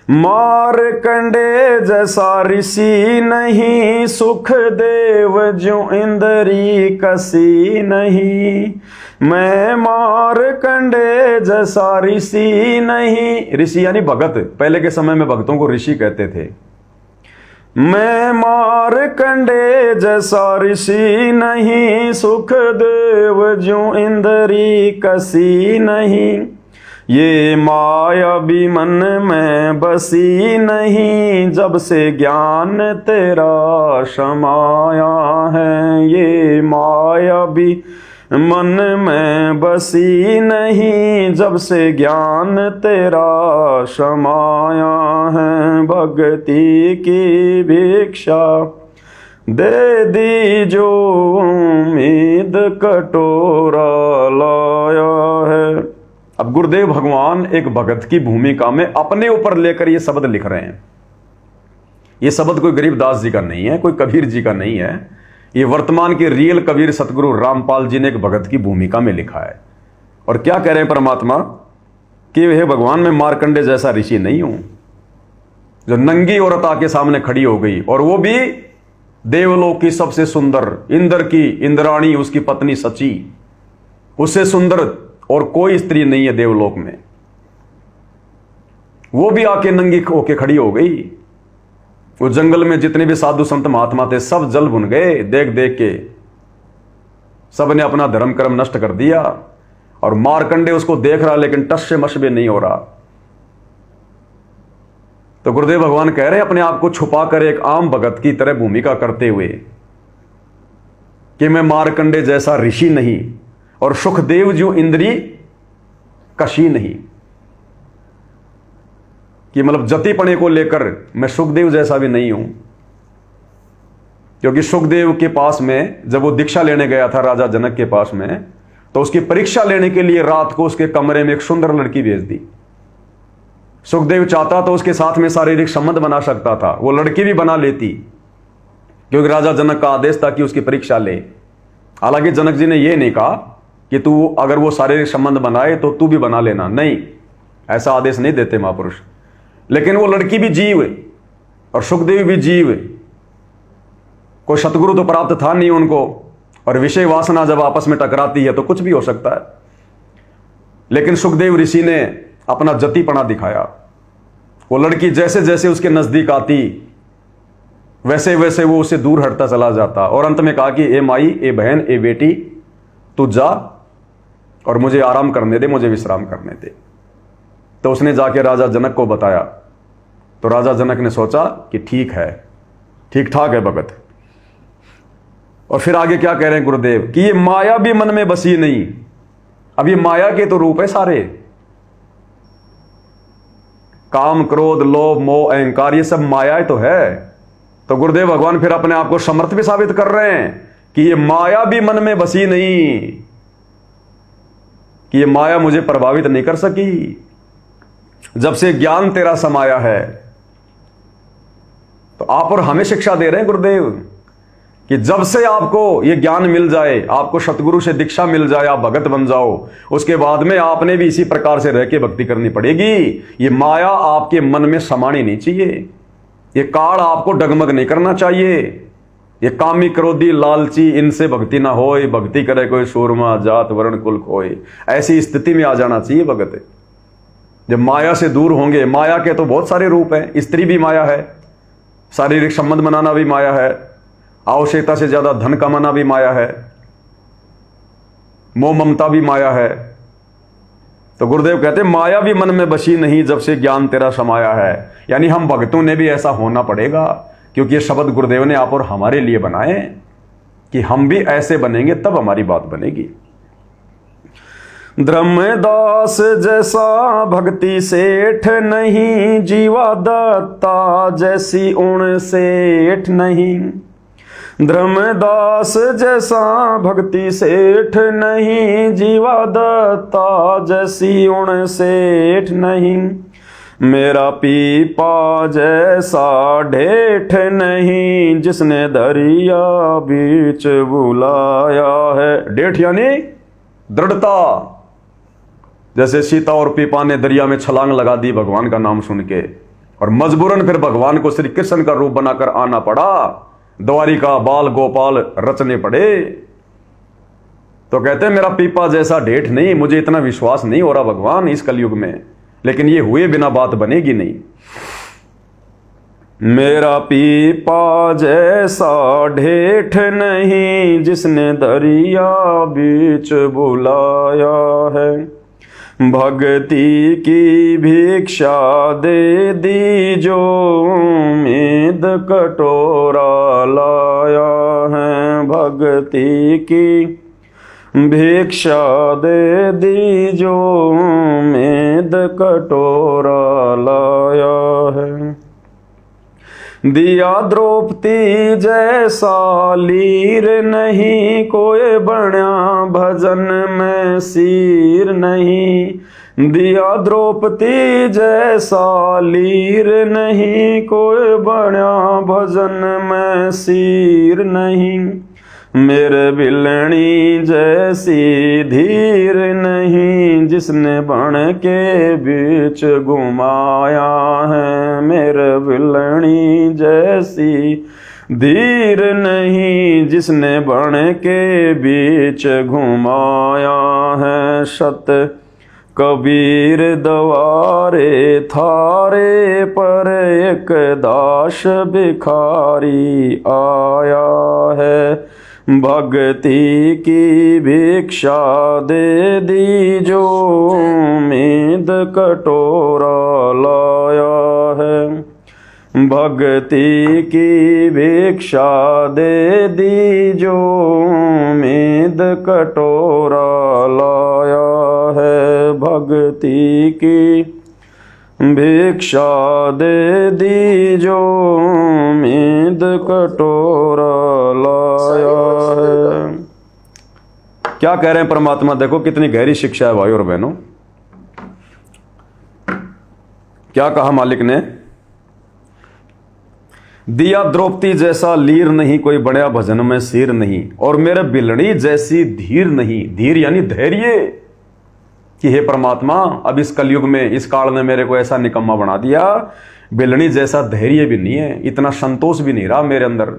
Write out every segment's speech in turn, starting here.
मारकंडे जैसा ऋषि नहीं, सुखदेव ज्यों इंद्री कसी नहीं। मैं मारकंडे जैसा ऋषि नहीं, ऋषि यानी भगत, पहले के समय में भक्तों को ऋषि कहते थे। मैं मारकंडे जैसा ऋषि नहीं, सुखदेव ज्यों इंद्री कसी नहीं। ये माया भी मन में बसी नहीं, जब से ज्ञान तेरा समाया है। ये माया भी मन में बसी नहीं, जब से ज्ञान तेरा समाया है। भक्ति की भिक्षा दे दी जो उम्मीद कटोरा लाया है। अब गुरुदेव भगवान एक भगत की भूमिका में अपने ऊपर लेकर ये शब्द लिख रहे हैं। ये शब्द कोई गरीबदास जी का नहीं है, कोई कबीर जी का नहीं है। ये वर्तमान के रियल कबीर सतगुरु रामपाल जी ने एक भगत की भूमिका में लिखा है। और क्या कह रहे हैं परमात्मा कि हे भगवान, मैं मारकंडे जैसा ऋषि नहीं हूं जो नंगी औरत आके सामने खड़ी हो गई, और वो भी देवलोक की सबसे सुंदर, इंद्र की इंद्राणी उसकी पत्नी सची, उससे सुंदर और कोई स्त्री नहीं है देवलोक में। वो भी आके नंगी होके खड़ी हो गई। वो जंगल में जितने भी साधु संत महात्मा थे सब जल भुन गए देख देख के। सब ने अपना धर्म कर्म नष्ट कर दिया, और मारकंडे उसको देख रहा लेकिन टस से मश भी नहीं हो रहा। तो गुरुदेव भगवान कह रहे हैं अपने आप को छुपाकर एक आम भगत की तरह भूमिका करते हुए कि मैं मारकंडे जैसा ऋषि नहीं, और सुखदेव जो इंद्री कशी नहीं, कि मतलब जतिपणे को लेकर मैं सुखदेव जैसा भी नहीं हूं। क्योंकि सुखदेव के पास में जब वो दीक्षा लेने गया था राजा जनक के पास में, तो उसकी परीक्षा लेने के लिए रात को उसके कमरे में एक सुंदर लड़की भेज दी। सुखदेव चाहता तो उसके साथ में शारीरिक संबंध बना सकता था, वो लड़की भी बना लेती, क्योंकि राजा जनक का आदेश था कि उसकी परीक्षा ले। हालांकि जनक जी ने यह नहीं कहा कि तू अगर वो शारीरिक संबंध बनाए तो तू भी बना लेना, नहीं, ऐसा आदेश नहीं देते महापुरुष। लेकिन वो लड़की भी जीव और सुखदेव भी जीव, कोई सतगुरु तो प्राप्त था नहीं उनको, और विषय वासना जब आपस में टकराती है तो कुछ भी हो सकता है। लेकिन सुखदेव ऋषि ने अपना जतिपना दिखाया। वो लड़की जैसे जैसे उसके नजदीक आती वैसे वैसे वो उससे दूर हटता चला जाता, और अंत में कहा कि ए माई, ए बहन, ए बेटी, तू जा और मुझे आराम करने दे, मुझे विश्राम करने दे। तो उसने जाके राजा जनक को बताया। तो राजा जनक ने सोचा कि ठीक है, ठीक ठाक है भगत। और फिर आगे क्या कह रहे हैं गुरुदेव कि ये माया भी मन में बसी नहीं। अब ये माया के तो रूप है सारे, काम, क्रोध, लोभ, मोह, अहंकार, ये सब माया तो है। तो गुरुदेव भगवान फिर अपने आप को समर्थ भी साबित कर रहे हैं कि ये माया भी मन में बसी नहीं, कि ये माया मुझे प्रभावित नहीं कर सकी जब से ज्ञान तेरा समाया है। तो आप और हमें शिक्षा दे रहे हैं गुरुदेव कि जब से आपको ये ज्ञान मिल जाए, आपको सतगुरु से दीक्षा मिल जाए, आप भगत बन जाओ, उसके बाद में आपने भी इसी प्रकार से रह के भक्ति करनी पड़ेगी। ये माया आपके मन में समानी नहीं चाहिए, ये काल आपको डगमग नहीं करना चाहिए। ये कामी, क्रोधी, लालची, इनसे भक्ति ना होए, भक्ति करे कोई सूरमा, जात वर्ण कुल खोए, ऐसी स्थिति में आ जाना चाहिए भगत। जब माया से दूर होंगे, माया के तो बहुत सारे रूप हैं, स्त्री भी माया है, शारीरिक संबंध बनाना भी माया है, आवश्यकता से ज्यादा धन कमाना भी माया है, मोह ममता भी माया है। तो गुरुदेव कहते हैं माया भी मन में बसी नहीं, जब से ज्ञान तेरा समाया है। यानी हम भक्तों ने भी ऐसा होना पड़ेगा, क्योंकि ये शब्द गुरुदेव ने आप और हमारे लिए बनाए कि हम भी ऐसे बनेंगे तब हमारी बात बनेगी। धर्मदास जैसा भक्ति सेठ नहीं, जीवा दत्ता जैसी उण सेठ नहीं। धर्मदास जैसा भक्ति सेठ नहीं, जीवा दत्ता जैसी उण सेठ नहीं। मेरा पीपा जैसा ढेठ नहीं, जिसने दरिया बीच बुलाया है। ढेठ यानी दृढ़ता, जैसे सीता और पीपा ने दरिया में छलांग लगा दी भगवान का नाम सुन के, और मजबूरन फिर भगवान को श्री कृष्ण का रूप बनाकर आना पड़ा, द्वारिका बाल गोपाल रचने पड़े। तो कहते हैं मेरा पीपा जैसा ढेठ नहीं, मुझे इतना विश्वास नहीं हो रहा भगवान इस कलयुग में, लेकिन ये हुए बिना बात बनेगी नहीं। मेरा पीपा जैसा ढेठ नहीं, जिसने दरिया बीच बुलाया है, भक्ति की भिक्षा दे दी जो उम्मीद कटोरा लाया है, भक्ति की भिक्षा दे दी जो उम्मीद कटोरा लाया है। दिया द्रौपदी जैसा लीर नहीं, कोई बण्या भजन में सीर नहीं। दिया द्रौपदी जैसा लीर नहीं, कोई बण्या भजन में सीर नहीं। मेरे बिलनी जैसी धीर नहीं, जिसने बन के बीच घुमाया है, मेरे बिलनी जैसी धीर नहीं, जिसने बन के बीच घुमाया है। शत कबीर दवारे थारे पर, एक दास भिखारी आया है, भक्ति की भिक्षा दे दी जो उम्मीद कटोरा लाया है, भक्ति की भिक्षा दे दी जो उम्मीद कटोरा लाया है, भक्ति की भिक्षा दे दी जो उम्मीद कटोरा लाया है। क्या कह रहे हैं परमात्मा, देखो कितनी गहरी शिक्षा है भाई और बहनों। क्या कहा मालिक ने, दिया द्रौपदी जैसा लीर नहीं, कोई बड़ा भजन में सिर नहीं, और मेरे बिलड़ी जैसी धीर नहीं। धीर यानी धैर्य, कि हे परमात्मा अब इस कलयुग में, इस काल ने मेरे को ऐसा निकम्मा बना दिया, बिलनी जैसा धैर्य भी नहीं है, इतना संतोष भी नहीं रहा मेरे अंदर,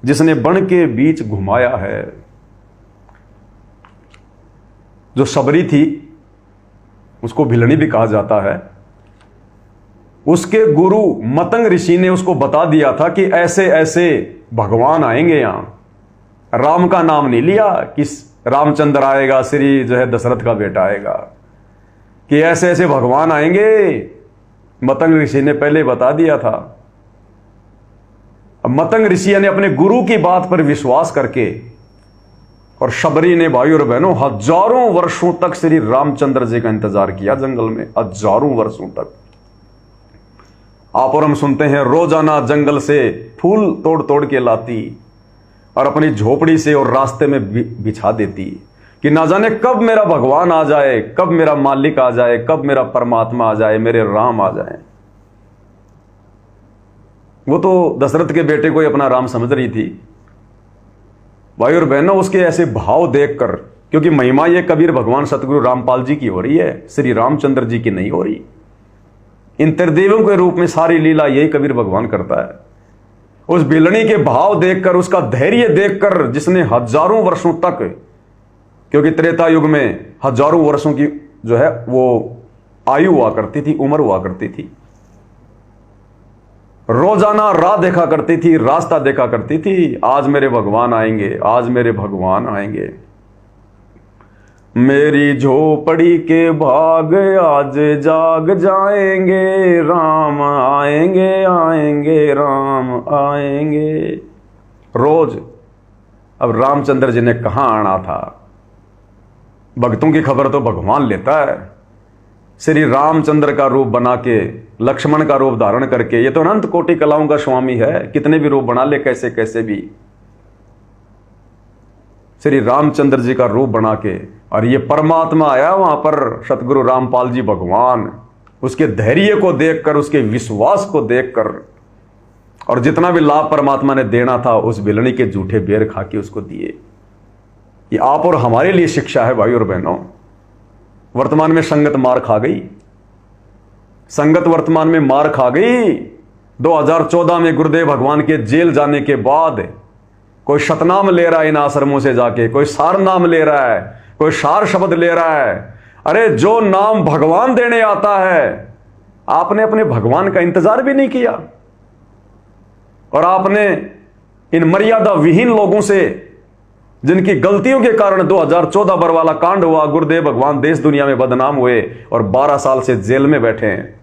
जिसने बन के बीच घुमाया है। जो सबरी थी उसको भिलनी भी कहा जाता है, उसके गुरु मतंग ऋषि ने उसको बता दिया था कि ऐसे ऐसे भगवान आएंगे यहां। राम का नाम नहीं लिया कि रामचंद्र आएगा, श्री जो है दशरथ का बेटा आएगा, कि ऐसे ऐसे भगवान आएंगे, मतंग ऋषि ने पहले बता दिया था। अब मतंग ऋषि ने अपने गुरु की बात पर विश्वास करके, और शबरी ने भाई और बहनों हजारों वर्षों तक श्री रामचंद्र जी का इंतजार किया जंगल में, हजारों वर्षों तक। आप और हम सुनते हैं रोजाना जंगल से फूल तोड़ तोड़ के लाती और अपनी झोपड़ी से और रास्ते में बिछा देती, कि ना जाने कब मेरा भगवान आ जाए, कब मेरा मालिक आ जाए, कब मेरा परमात्मा आ जाए, मेरे राम आ जाए। वो तो दशरथ के बेटे को ही अपना राम समझ रही थी। भाई और बहनों उसके ऐसे भाव देखकर, क्योंकि महिमा ये कबीर भगवान सतगुरु रामपाल जी की हो रही है, श्री रामचंद्र जी की नहीं हो रही। इन त्रिदेवों के रूप में सारी लीला यही कबीर भगवान करता है। उस बिलनी के भाव देखकर, उसका धैर्य देखकर, जिसने हजारों वर्षों तक, क्योंकि त्रेता युग में हजारों वर्षों की जो है वो आयु हुआ करती थी, उम्र हुआ करती थी, रोजाना राह देखा करती थी, रास्ता देखा करती थी, आज मेरे भगवान आएंगे, आज मेरे भगवान आएंगे। मेरी झोपड़ी के भाग आज जाग जाएंगे, राम आएंगे आएंगे राम आएंगे। रोज अब रामचंद्र जी ने कहां आना था, भक्तों की खबर तो भगवान लेता है। श्री रामचंद्र का रूप बना के, लक्ष्मण का रूप धारण करके, ये तो अनंत कोटि कलाओं का स्वामी है, कितने भी रूप बना ले कैसे कैसे भी, श्री रामचंद्र जी का रूप बना के। और ये परमात्मा आया वहां पर, सतगुरु रामपाल जी भगवान, उसके धैर्य को देखकर, उसके विश्वास को देखकर, और जितना भी लाभ परमात्मा ने देना था उस बिलनी के जूठे बेर खा के उसको दिए। ये आप और हमारे लिए शिक्षा है भाई और बहनों। वर्तमान में संगत मार खा गई, संगत वर्तमान में मार खा गई। 2014 में गुरुदेव भगवान के जेल जाने के बाद कोई शतनाम ले रहा है इन आश्रमों से जाके, कोई सार नाम ले रहा है, कोई सार शब्द ले रहा है। अरे जो नाम भगवान देने आता है, आपने अपने भगवान का इंतजार भी नहीं किया और आपने इन मर्यादा विहीन लोगों से, जिनकी गलतियों के कारण 2014 बरवाला कांड हुआ, गुरुदेव भगवान देश दुनिया में बदनाम हुए और 12 साल से जेल में बैठे हैं,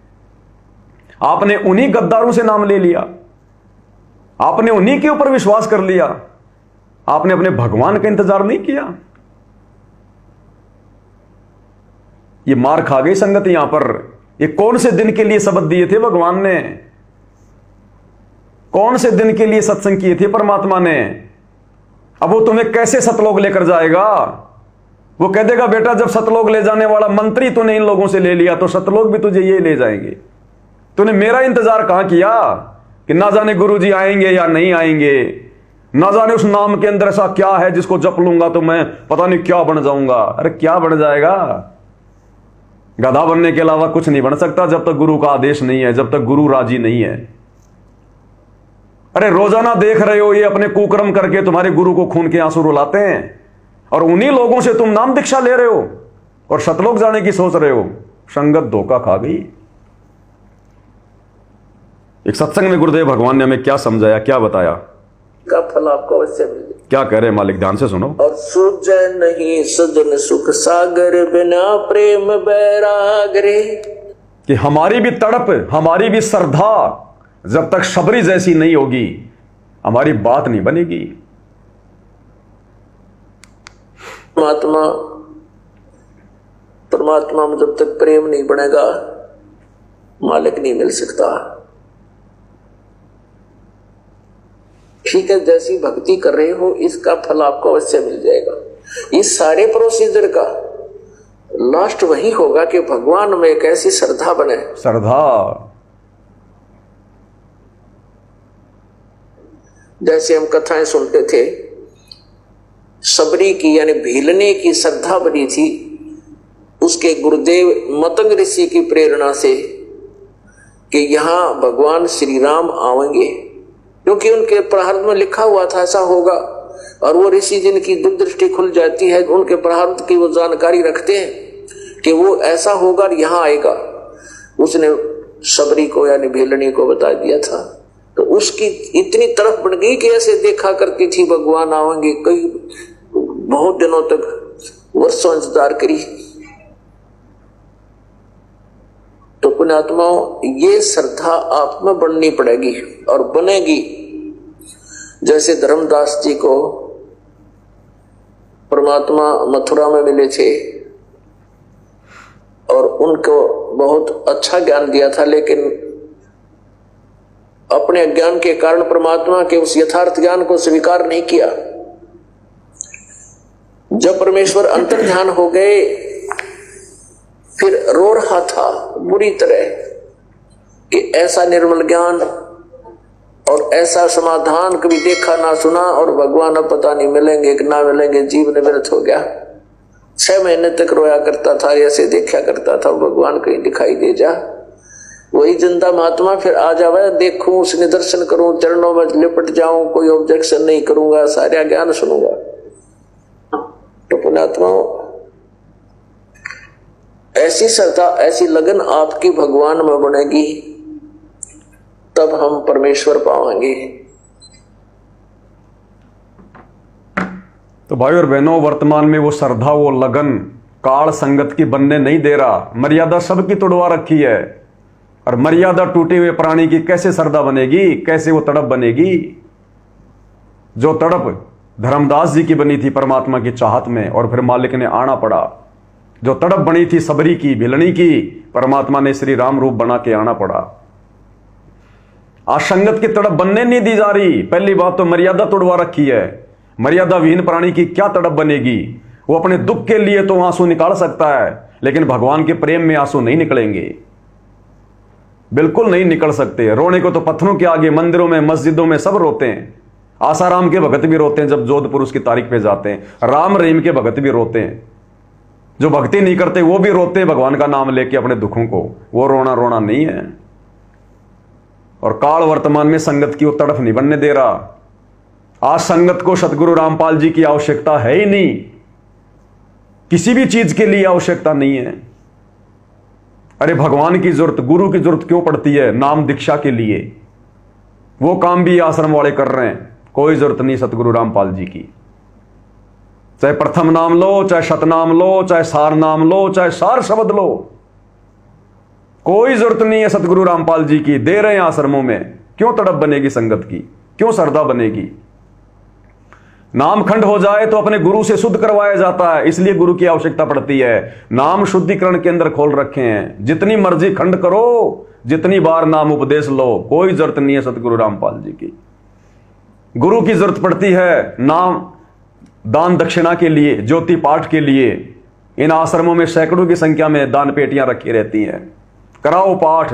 आपने उन्हीं गद्दारों से नाम ले लिया, आपने उन्हीं के ऊपर विश्वास कर लिया, आपने अपने भगवान का इंतजार नहीं किया। ये मार खा गई संगत यहां पर। ये कौन से दिन के लिए शब्द दिए थे भगवान ने? कौन से दिन के लिए सत्संग किए थे परमात्मा ने? अब वो तुम्हें कैसे सतलोक लेकर जाएगा? वो कह देगा बेटा जब सतलोक ले जाने वाला मंत्री तूने इन लोगों से ले लिया तो सतलोक भी तुझे ये ले जाएंगे। तूने मेरा इंतजार कहां किया कि ना जाने गुरुजी आएंगे या नहीं आएंगे, ना जाने उस नाम के अंदर ऐसा क्या है जिसको जप लूंगा तो मैं पता नहीं क्या बन जाऊंगा। अरे क्या बन जाएगा? गधा बनने के अलावा कुछ नहीं बन सकता जब तक गुरु का आदेश नहीं है, जब तक गुरु राजी नहीं है। अरे रोजाना देख रहे हो ये अपने कुकर्म करके तुम्हारे गुरु को खून के आंसू रुलाते हैं और उन्हीं लोगों से तुम नाम दीक्षा ले रहे हो और सतलोक जाने की सोच रहे हो। संगत धोखा खा गई। एक सत्संग में गुरुदेव भगवान ने हमें क्या समझाया, क्या बताया, का फल आपको अवश्य मिले। क्या कह रहे हैं मालिक, ध्यान से सुनो। और सूझे नहीं सजन सुख सागर बिना प्रेम बैरागरे, कि हमारी भी तड़प, हमारी भी श्रद्धा जब तक शबरी जैसी नहीं होगी हमारी बात नहीं बनेगी। परमात्मा में जब तक प्रेम नहीं बनेगा मालिक नहीं मिल सकता। ठीक है, जैसी भक्ति कर रहे हो इसका फल आपको अवश्य मिल जाएगा। इस सारे प्रोसीजर का लास्ट वही होगा कि भगवान में एक ऐसी श्रद्धा बने। श्रद्धा जैसे हम कथाएं सुनते थे, सबरी की यानी भीलने की श्रद्धा बनी थी उसके गुरुदेव मतंग ऋषि की प्रेरणा से कि यहां भगवान श्री राम आवेंगे, क्योंकि उनके प्रारब्ध में लिखा हुआ था ऐसा होगा। और वो ऋषि जिनकी दूरदृष्टि खुल जाती है, उनके प्रारब्ध की वो जानकारी रखते हैं कि वो ऐसा होगा और यहां आएगा। उसने सबरी को यानी भीलनी को बता दिया था, तो उसकी इतनी तरफ बढ़ गई कि ऐसे देखा करती थी भगवान आवेंगे। कई बहुत दिनों तक वर्षों इंतजार करी। तो पुण्यात्माओं ये श्रद्धा आप में बढ़नी पड़ेगी और बनेगी। जैसे धर्मदास जी को परमात्मा मथुरा में मिले थे और उनको बहुत अच्छा ज्ञान दिया था, लेकिन अपने अज्ञान के कारण परमात्मा के उस यथार्थ ज्ञान को स्वीकार नहीं किया। जब परमेश्वर अंतर ध्यान हो गए फिर रो रहा था बुरी तरह कि ऐसा निर्मल ज्ञान और ऐसा समाधान कभी देखा ना सुना और भगवान अब पता नहीं मिलेंगे कि ना मिलेंगे। जीवन व्यर्थ हो गया। 6 महीने तक रोया करता था, ऐसे देखा करता था भगवान कहीं दिखाई दे जा। वही जनता महात्मा फिर आ जावे, देखूं उसने दर्शन करूं, चरणों में लिपट जाऊं, कोई ऑब्जेक्शन नहीं करूंगा, सारा ज्ञान सुनूंगा। तो पुण्यात्माओं ऐसी श्रद्धा ऐसी लगन आपकी भगवान में बनेगी तब हम परमेश्वर पाएंगे। तो भाई और बहनों, वर्तमान में वो श्रद्धा, वो लगन काल संगत की बनने नहीं दे रहा। मर्यादा सबकी तोड़वा रखी है और मर्यादा टूटे हुए प्राणी की कैसे श्रद्धा बनेगी, कैसे वो तड़प बनेगी? जो तड़प धर्मदास जी की बनी थी परमात्मा की चाहत में और फिर मालिक ने आना पड़ा। जो तड़प बनी थी सबरी की, भिलनी की, परमात्मा ने श्री राम रूप बना के आना पड़ा। आज संगत की तड़प बनने नहीं दी जा रही। पहली बात तो मर्यादा तोड़वा रखी है। मर्यादा विहीन प्राणी की क्या तड़प बनेगी? वो अपने दुख के लिए तो आंसू निकाल सकता है, लेकिन भगवान के प्रेम में आंसू नहीं निकलेंगे, बिल्कुल नहीं निकल सकते। रोने को तो पत्थरों के आगे, मंदिरों में, मस्जिदों में सब रोते हैं। आसाराम के भगत भी रोते हैं जब जोधपुर उसकी तारीख पे जाते हैं। राम रहीम के भगत भी रोते हैं। जो भक्ति नहीं करते वो भी रोते हैं भगवान का नाम लेके अपने दुखों को, वो रोना रोना नहीं है। और काल वर्तमान में संगत की वो तड़फ नहीं बनने दे रहा। आज संगत को सतगुरु रामपाल जी की आवश्यकता है ही नहीं, किसी भी चीज के लिए आवश्यकता नहीं है। अरे भगवान की जरूरत, गुरु की जरूरत क्यों पड़ती है? नाम दीक्षा के लिए। वो काम भी आश्रम वाले कर रहे हैं, कोई जरूरत नहीं सतगुरु रामपाल जी की। चाहे प्रथम नाम लो, चाहे शतनाम लो, चाहे सार नाम लो, चाहे सार शब्द लो, कोई जरूरत नहीं है सतगुरु रामपाल जी की। दे रहे हैं आश्रमों में, क्यों तड़प बनेगी संगत की, क्यों श्रद्धा बनेगी? नामखंड हो जाए तो अपने गुरु से शुद्ध करवाया जाता है, इसलिए गुरु की आवश्यकता पड़ती है। नाम शुद्धिकरण के अंदर खोल रखे हैं, जितनी मर्जी खंड करो, जितनी बार नाम उपदेश लो, कोई जरूरत नहीं है सतगुरु रामपाल जी की। गुरु की जरूरत पड़ती है नाम दान दक्षिणा के लिए, ज्योति पाठ के लिए। इन आश्रमों में सैकड़ों की संख्या में दान पेटियां रखी रहती हैं। कराओ पाठ,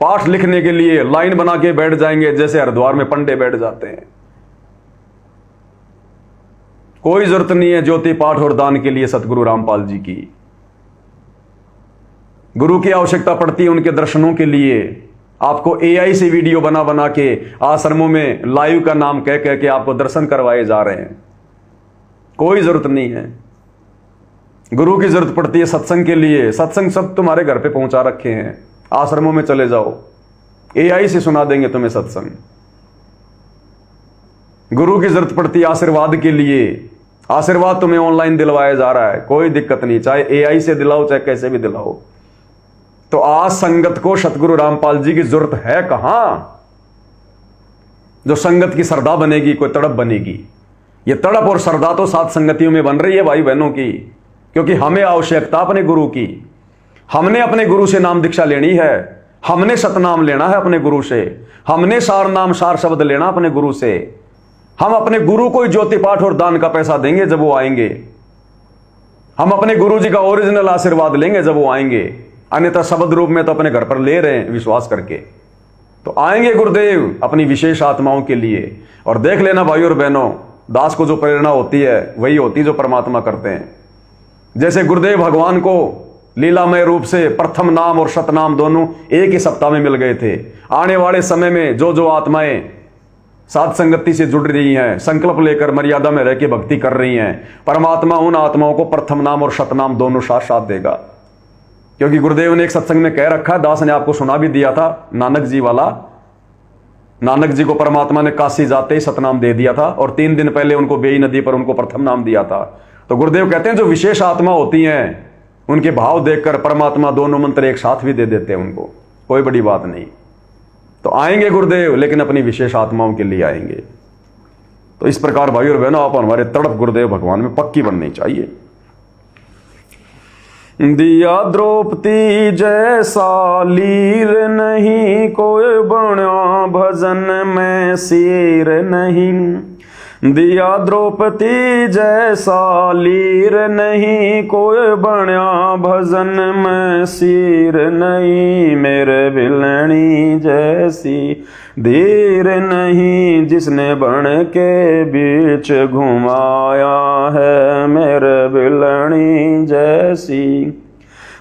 पाठ लिखने के लिए लाइन बना के बैठ जाएंगे जैसे हरिद्वार में पंडे बैठ जाते हैं। कोई जरूरत नहीं है ज्योति पाठ और दान के लिए सतगुरु रामपाल जी की। गुरु की आवश्यकता पड़ती है उनके दर्शनों के लिए। आपको एआई से वीडियो बना बना के आश्रमों में लाइव का नाम कह कह के आपको दर्शन करवाए जा रहे हैं, कोई जरूरत नहीं है। गुरु की जरूरत पड़ती है सत्संग के लिए। सत्संग सब तुम्हारे घर पे पहुंचा रखे हैं, आश्रमों में चले जाओ, एआई से सुना देंगे तुम्हें सत्संग। गुरु की जरूरत पड़ती है आशीर्वाद के लिए। आशीर्वाद तुम्हें ऑनलाइन दिलवाया जा रहा है, कोई दिक्कत नहीं, चाहे एआई से दिलाओ चाहे कैसे भी दिलाओ। तो आज संगत को सतगुरु रामपाल जी की जरूरत है कहां? जो संगत की श्रद्धा बनेगी, कोई तड़प बनेगी। ये तड़प और श्रद्धा तो सात संगतियों में बन रही है भाई बहनों की, क्योंकि हमें आवश्यकता अपने गुरु की। हमने अपने गुरु से नाम दीक्षा लेनी है, हमने सतनाम लेना है अपने गुरु से, हमने सार नाम सार शब्द लेना अपने गुरु से। हम अपने गुरु को ही ज्योति पाठ और दान का पैसा देंगे जब वो आएंगे। हम अपने गुरु जी का ओरिजिनल आशीर्वाद लेंगे जब वो आएंगे, अन्यथा शब्द रूप में तो अपने घर पर ले रहे हैं विश्वास करके। तो आएंगे गुरुदेव अपनी विशेष आत्माओं के लिए। और देख लेना भाई और बहनों, दास को जो प्रेरणा होती है वही होती है जो परमात्मा करते हैं। जैसे गुरुदेव भगवान को लीलामय रूप से प्रथम नाम और शतनाम दोनों एक ही सप्ताह में मिल गए थे। आने वाले समय में जो जो आत्माएं साध संगति से जुड़ रही हैं, संकल्प लेकर मर्यादा में रह के भक्ति कर रही हैं, परमात्मा उन आत्माओं को प्रथम नाम और शतनाम दोनों साथ साथ देगा। क्योंकि गुरुदेव ने एक सत्संग में कह रखा है, दास ने आपको सुना भी दिया था, नानक जी वाला। नानक जी को परमात्मा ने काशी जाते ही सतनाम दे दिया था और 3 दिन पहले उनको बेई नदी पर उनको प्रथम नाम दिया था। तो गुरुदेव कहते हैं जो विशेष आत्मा होती हैं उनके भाव देखकर परमात्मा दोनों मंत्र एक साथ भी दे देते हैं उनको, कोई बड़ी बात नहीं। तो आएंगे गुरुदेव, लेकिन अपनी विशेष आत्माओं के लिए आएंगे। तो इस प्रकार भाई और बहनों, आप हमारे तड़प गुरुदेव भगवान में पक्की बननी चाहिए। दिया द्रौपदी जैसा लीर नहीं, कोई बना भजन में सिर नहीं। दिया द्रौपदी जैसा लीर नहीं, कोई बना भजन में सिर नहीं। मेरे बिलनी जैसी धीर नहीं, जिसने बन के बीच घुमाया है। मेरे बिलनी जैसी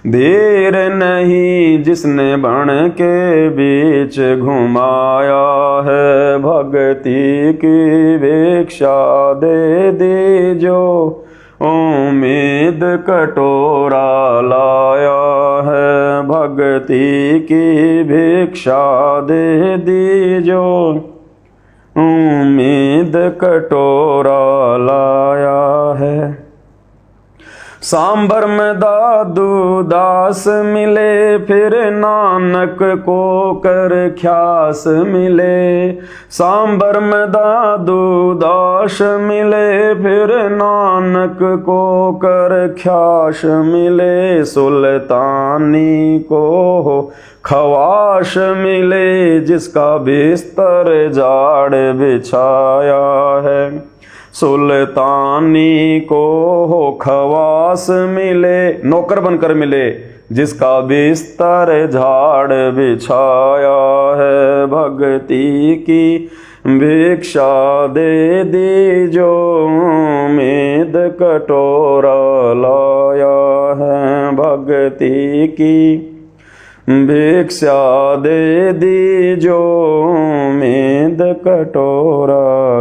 धीर नहीं, जिसने बन के बीच घुमाया है। भक्ति की भिक्षा दे दीजो, उम्मीद कटोरा लाया है। भक्ति की भिक्षा दे दीजो, उम्मीद कटोरा लाया है। सांबर में दादू दास मिले, फिर नानक को कर ख्यास मिले। सांबर में दादू दास मिले, फिर नानक को कर ख्यास मिले। सुल्तानी को हो खवाश मिले, जिसका बिस्तर जाड़ बिछाया है। सुल्तानी को हो खवास मिले, नौकर बनकर मिले, जिसका बिस्तर झाड़ बिछाया है। भक्ति की भिक्षा दे दीजो मेद कटोरा लाया है भक्ति की। भिक्षा दे दीजो मेद कटोरा